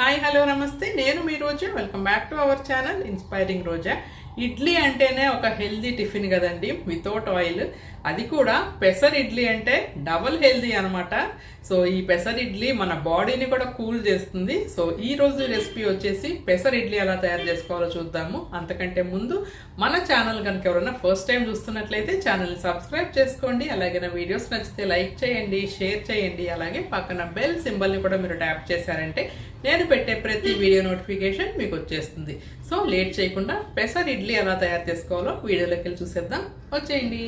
Hi hello నమస్తే నేను మీ Roja welcome back to our channel inspiring Roja. Idli అంటేనే ఒక హెల్దీ టిఫిన్ కదండి, వితౌట్ ఆయిల్. అది కూడా పెసర్ ఇడ్లీ అంటే డబుల్ హెల్దీ అనమాట. సో ఈ పెసర్ ఇడ్లీ మన బాడీని కూడా కూల్ చేస్తుంది. సో ఈ రోజు రెసిపీ వచ్చేసి పెసర్ ఇడ్లీ ఎలా తయారు చేసుకోవాలో చూద్దాము. అంతకంటే ముందు మన ఛానల్ కనుక ఎవరైనా ఫస్ట్ టైం చూస్తున్నట్లయితే ఛానల్ని సబ్స్క్రైబ్ చేసుకోండి. అలాగే నా వీడియోస్ నచ్చితే లైక్ చేయండి, షేర్ చేయండి. అలాగే పక్కన బెల్ సింబల్ని కూడా మీరు ట్యాప్ చేశారంటే నేను పెట్టే ప్రతి వీడియో నోటిఫికేషన్ మీకు వచ్చేస్తుంది. సో లేట్ చేయకుండా పెసర్ ఇడ్లీ ఎలా తయారు చేసుకోవాలో వీడియోలోకి వెళ్ళి చూసేద్దాం, వచ్చేయండి.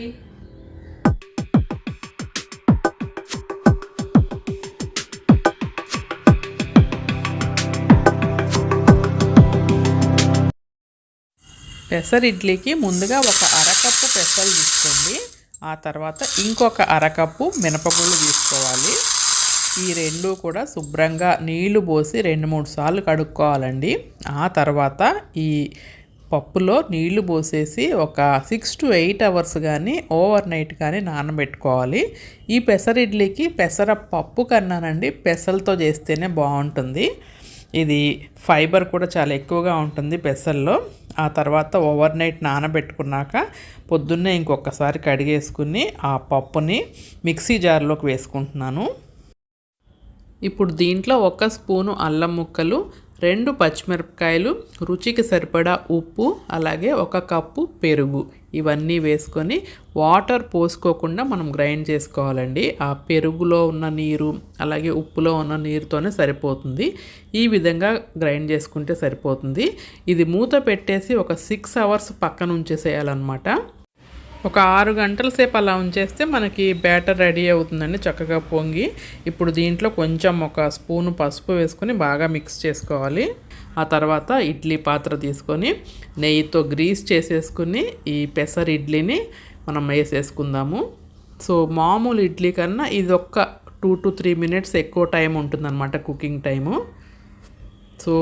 పెసర్ ఇడ్లీకి ముందుగా ఒక అరకప్పు పెసలు తీసుకోండి. ఆ తర్వాత ఇంకొక అరకప్పు మినపగుళ్ళు తీసుకోవాలి. ఈ రెండు కూడా శుభ్రంగా నీళ్లు పోసి 2-3 సార్లు కడుక్కోవాలండి. ఆ తర్వాత ఈ పప్పులో నీళ్లు పోసేసి ఒక 6 to 8 అవర్స్ కానీ ఓవర్ నైట్ కానీ నానబెట్టుకోవాలి. ఈ పెసర్ ఇడ్లీకి పెసర పప్పు కన్నానండి పెసలతో చేస్తేనే బాగుంటుంది. ఇది ఫైబర్ కూడా చాలా ఎక్కువగా ఉంటుంది పెసల్లో. ఆ తర్వాత ఓవర్ నైట్ నానబెట్టుకున్నాక పొద్దున్నే ఇంకొకసారి కడిగేసుకుని ఆ పప్పుని మిక్సీ జార్లోకి వేసుకుంటున్నాను. ఇప్పుడు దీంట్లో 1 స్పూను అల్లం ముక్కలు, 2 పచ్చిమిరపకాయలు, రుచికి సరిపడా ఉప్పు, అలాగే 1 కప్పు పెరుగు ఇవన్నీ వేసుకొని వాటర్ పోసుకోకుండా మనం గ్రైండ్ చేసుకోవాలండి. ఆ పెరుగులో ఉన్న నీరు అలాగే ఉప్పులో ఉన్న నీరుతోనే సరిపోతుంది. ఈ విధంగా గ్రైండ్ చేసుకుంటే సరిపోతుంది. ఇది మూత పెట్టేసి ఒక 6 అవర్స్ పక్కన ఉంచేసేయాలన్నమాట. ఒక 6 గంటల సేపు అలా ఉంచేస్తే మనకి బ్యాటర్ రెడీ అవుతుందండి, చక్కగా పొంగి. ఇప్పుడు దీంట్లో కొంచెం 1 స్పూను పసుపు వేసుకొని బాగా మిక్స్ చేసుకోవాలి. ఆ తర్వాత ఇడ్లీ పాత్ర తీసుకొని నెయ్యితో గ్రీస్ చేసేసుకుని ఈ పెసర్ ఇడ్లీని మనం వేసేసుకుందాము. సో మామూలు ఇడ్లీ కన్నా ఇది ఒక 2 to 3 మినిట్స్ ఎక్కువ టైం ఉంటుందన్నమాట కుకింగ్ టైము. సో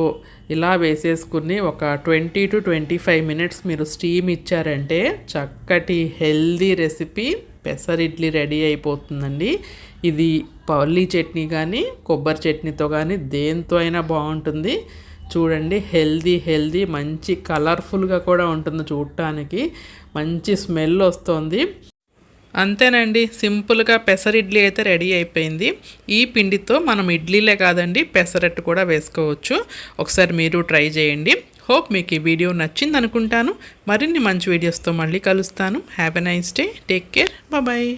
ఇలా వేసేసుకుని ఒక 20 to 25 మినిట్స్ మీరు స్టీమ్ ఇచ్చారంటే చక్కటి హెల్దీ రెసిపీ పెసర్ ఇడ్లీ రెడీ అయిపోతుందండి. ఇది పల్లీ చట్నీ కానీ కొబ్బరి చట్నీతో కానీ దేంతో అయినా బాగుంటుంది. చూడండి, హెల్దీ మంచి కలర్ఫుల్గా కూడా ఉంటుంది, చూడటానికి మంచి స్మెల్ వస్తుంది. అంతేనండి, సింపుల్గా పెసర్ ఇడ్లీ అయితే రెడీ అయిపోయింది. ఈ పిండితో మనం ఇడ్లీలే కాదండి పెసరట్టు కూడా వేసుకోవచ్చు. ఒకసారి మీరు ట్రై చేయండి. హోప్ మీకు ఈ వీడియో నచ్చింది అనుకుంటాను. మరిన్ని మంచి వీడియోస్తో మళ్ళీ కలుస్తాను. Have a nice day, take care, bye.